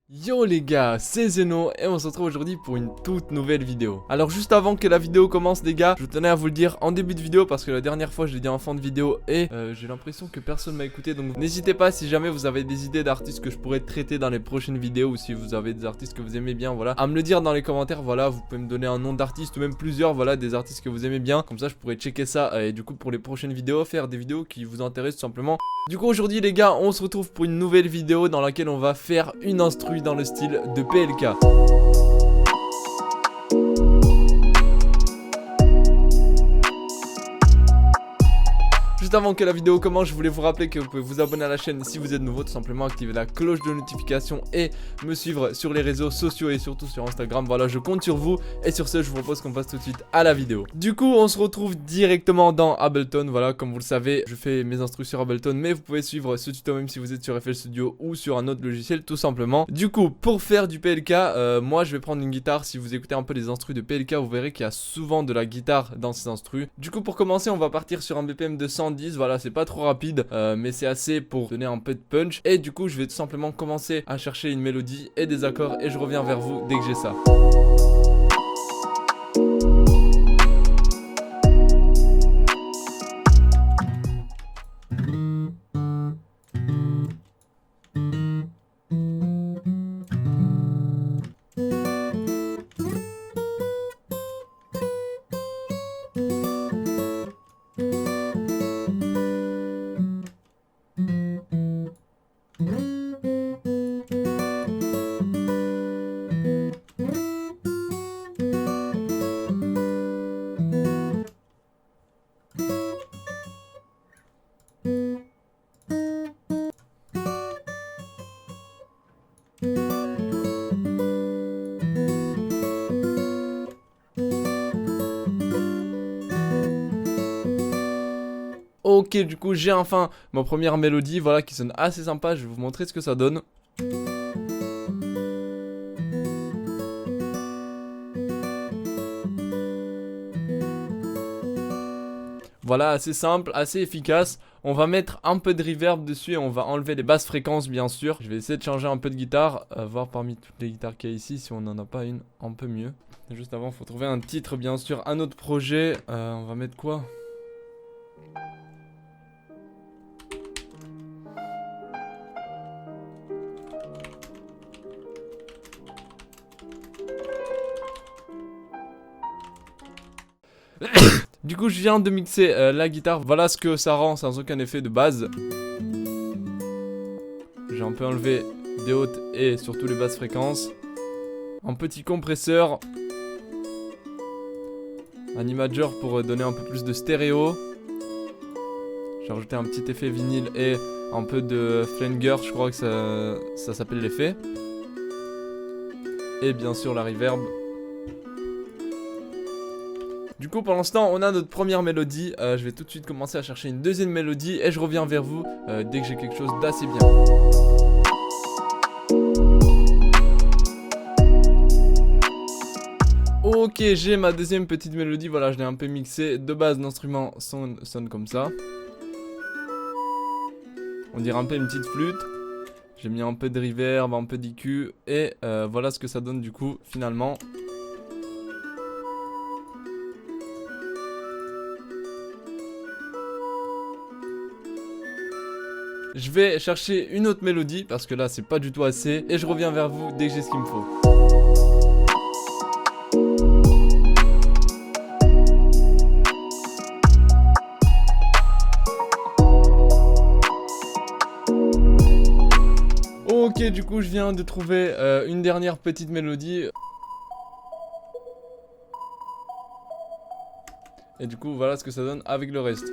Yo les gars, c'est Zeno et on se retrouve aujourd'hui pour une toute nouvelle vidéo. Alors juste avant que la vidéo commence les gars, je tenais à vous le dire en début de vidéo parce que la dernière fois je l'ai dit en fin de vidéo et j'ai l'impression que personne m'a écouté. Donc n'hésitez pas si jamais vous avez des idées d'artistes que je pourrais traiter dans les prochaines vidéos ou si vous avez des artistes que vous aimez bien, voilà, à me le dire dans les commentaires. Voilà, vous pouvez me donner un nom d'artiste ou même plusieurs, voilà, des artistes que vous aimez bien. Comme ça je pourrais checker ça et du coup pour les prochaines vidéos faire des vidéos qui vous intéressent tout simplement. Du coup aujourd'hui les gars, on se retrouve pour une nouvelle vidéo dans laquelle on va faire une instru dans le style de PLK. Juste avant que la vidéo commence, je voulais vous rappeler que vous pouvez vous abonner à la chaîne si vous êtes nouveau, tout simplement activer la cloche de notification et me suivre sur les réseaux sociaux et surtout sur Instagram. Voilà, je compte sur vous et sur ce, je vous propose qu'on passe tout de suite à la vidéo. Du coup, on se retrouve directement dans Ableton. Voilà, comme vous le savez, je fais mes instrus sur Ableton, mais vous pouvez suivre ce tuto même si vous êtes sur FL Studio ou sur un autre logiciel, tout simplement. Du coup, pour faire du PLK, moi, je vais prendre une guitare. Si vous écoutez un peu les instrus de PLK, vous verrez qu'il y a souvent de la guitare dans ces instrus. Du coup, pour commencer, on va partir sur un BPM de 110. Voilà, c'est pas trop rapide, mais c'est assez pour donner un peu de punch. Et du coup, je vais tout simplement commencer à chercher une mélodie et des accords et je reviens vers vous dès que j'ai ça. Ok, du coup j'ai enfin ma première mélodie, voilà, qui sonne assez sympa. Je vais vous montrer ce que ça donne. Voilà, assez simple, assez efficace. On va mettre un peu de reverb dessus et on va enlever les basses fréquences bien sûr. Je vais essayer de changer un peu de guitare, voir parmi toutes les guitares qu'il y a ici si on n'en a pas une un peu mieux. Juste avant, il faut trouver un titre bien sûr, un autre projet. On va mettre quoi ? Du coup je viens de mixer la guitare, voilà ce que ça rend sans aucun effet de base. J'ai un peu enlevé des hautes et surtout les basses fréquences. Un petit compresseur. Un imager pour donner un peu plus de stéréo. J'ai rajouté un petit effet vinyle et un peu de flanger, je crois que ça s'appelle l'effet. Et bien sûr la reverb. Du coup pour l'instant on a notre première mélodie, je vais tout de suite commencer à chercher une deuxième mélodie et je reviens vers vous dès que j'ai quelque chose d'assez bien. Ok, j'ai ma deuxième petite mélodie, voilà, je l'ai un peu mixée. De base l'instrument sonne comme ça. On dirait un peu une petite flûte. J'ai mis un peu de reverb, un peu d'EQ et voilà ce que ça donne du coup finalement. Je vais chercher une autre mélodie parce que là c'est pas du tout assez et je reviens vers vous dès que j'ai ce qu'il me faut. Ok, du coup je viens de trouver une dernière petite mélodie. Et du coup voilà ce que ça donne avec le reste.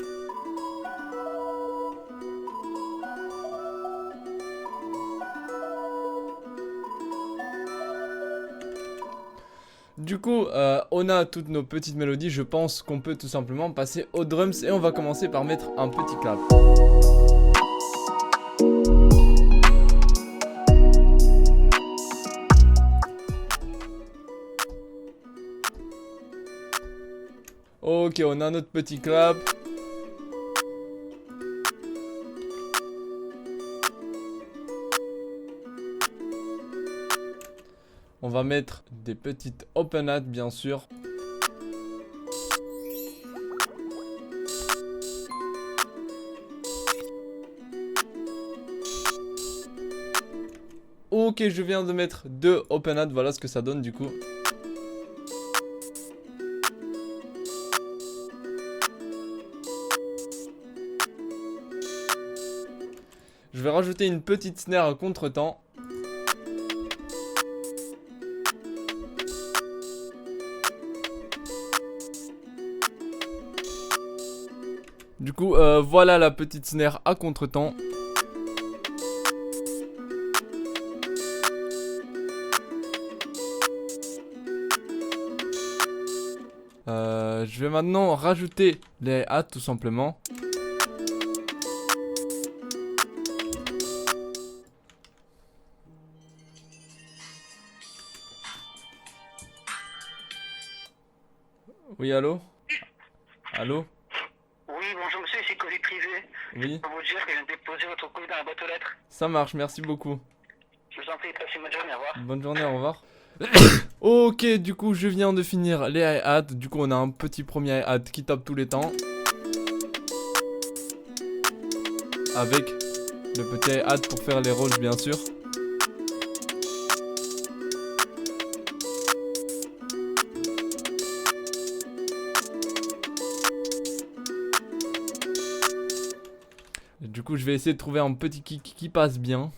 Du coup, on a toutes nos petites mélodies. Je pense qu'on peut tout simplement passer aux drums et on va commencer par mettre un petit clap. Ok, on a notre petit clap. on va mettre des petites open hats bien sûr. Ok, je viens de mettre 2 open hats, voilà ce que ça donne du coup. Je vais rajouter une petite snare à contre-temps. Du coup, voilà la petite snare à contre-temps. Je vais maintenant rajouter les hats tout simplement. Oui, allô? Allô? Oui, bonjour monsieur, c'est colis privé. Oui, Je peux vous dire que je viens de déposer votre colis dans la boîte aux lettres. ça marche, merci beaucoup. Je vous en prie, passez une bonne journée, au revoir. Bonne journée, au revoir. Ok, du coup, je viens de finir les hi-hats. Du coup, on a un petit premier hi-hat qui tape tous les temps. Avec le petit hi-hat pour faire les rolls, bien sûr. Du coup, je vais essayer de trouver un petit kick qui passe bien.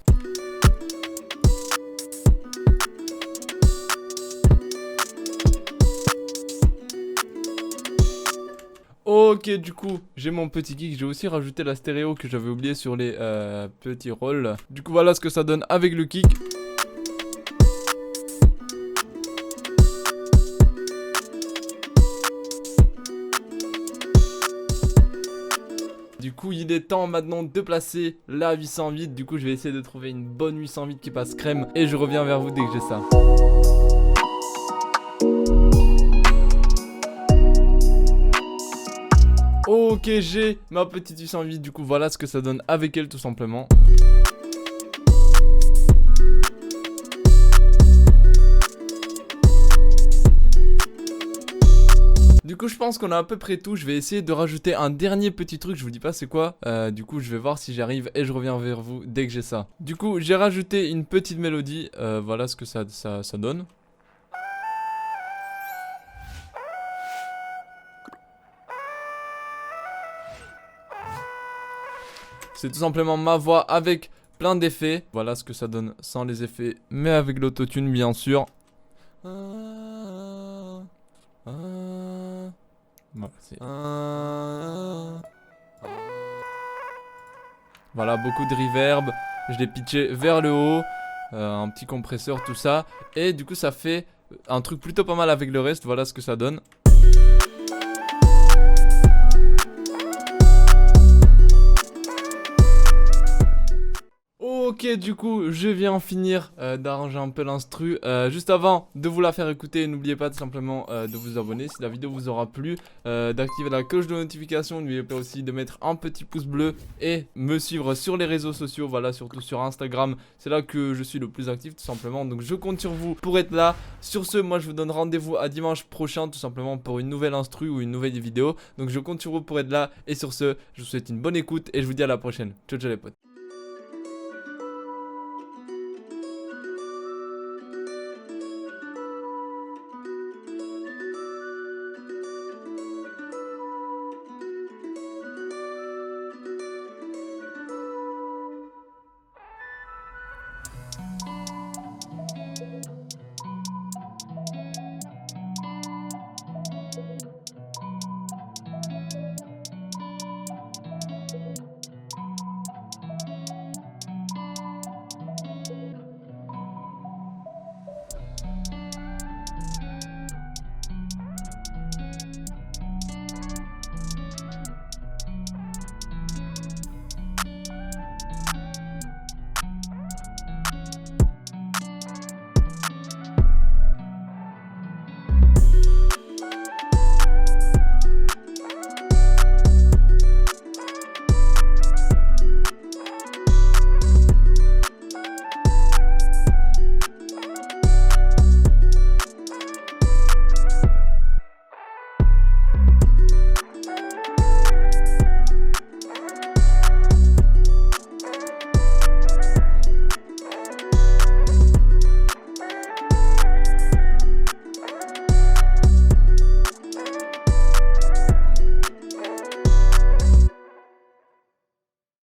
Ok, du coup, j'ai mon petit kick. J'ai aussi rajouté la stéréo que j'avais oublié sur les petits rolls. Du coup, voilà ce que ça donne avec le kick. Du coup, il est temps maintenant de placer la 808. Du coup, je vais essayer de trouver une bonne 808 qui passe crème. Et je reviens vers vous dès que j'ai ça. Ok, j'ai ma petite 808. Du coup, voilà ce que ça donne avec elle tout simplement. Du coup, je pense qu'on a à peu près tout. Je vais essayer de rajouter un dernier petit truc. Je vous dis pas c'est quoi. Du coup, je vais voir si j'arrive et je reviens vers vous dès que j'ai ça. Du coup, j'ai rajouté une petite mélodie. Voilà ce que ça donne. C'est tout simplement ma voix avec plein d'effets. Voilà ce que ça donne sans les effets, mais avec l'autotune bien sûr. Voilà, beaucoup de reverb. Je l'ai pitché vers le haut. Un petit compresseur, tout ça. Et du coup, ça fait un truc plutôt pas mal avec le reste. Voilà ce que ça donne. Ok, du coup, je viens en finir d'arranger un peu l'instru. Juste avant de vous la faire écouter, n'oubliez pas tout simplement de vous abonner si la vidéo vous aura plu, d'activer la cloche de notification. N'oubliez pas aussi de mettre un petit pouce bleu et me suivre sur les réseaux sociaux, voilà, surtout sur Instagram. C'est là que je suis le plus actif tout simplement. Donc je compte sur vous pour être là. Sur ce, moi je vous donne rendez-vous à dimanche prochain tout simplement pour une nouvelle instru ou une nouvelle vidéo. Donc je compte sur vous pour être là. Et sur ce, je vous souhaite une bonne écoute et je vous dis à la prochaine. Ciao ciao les potes.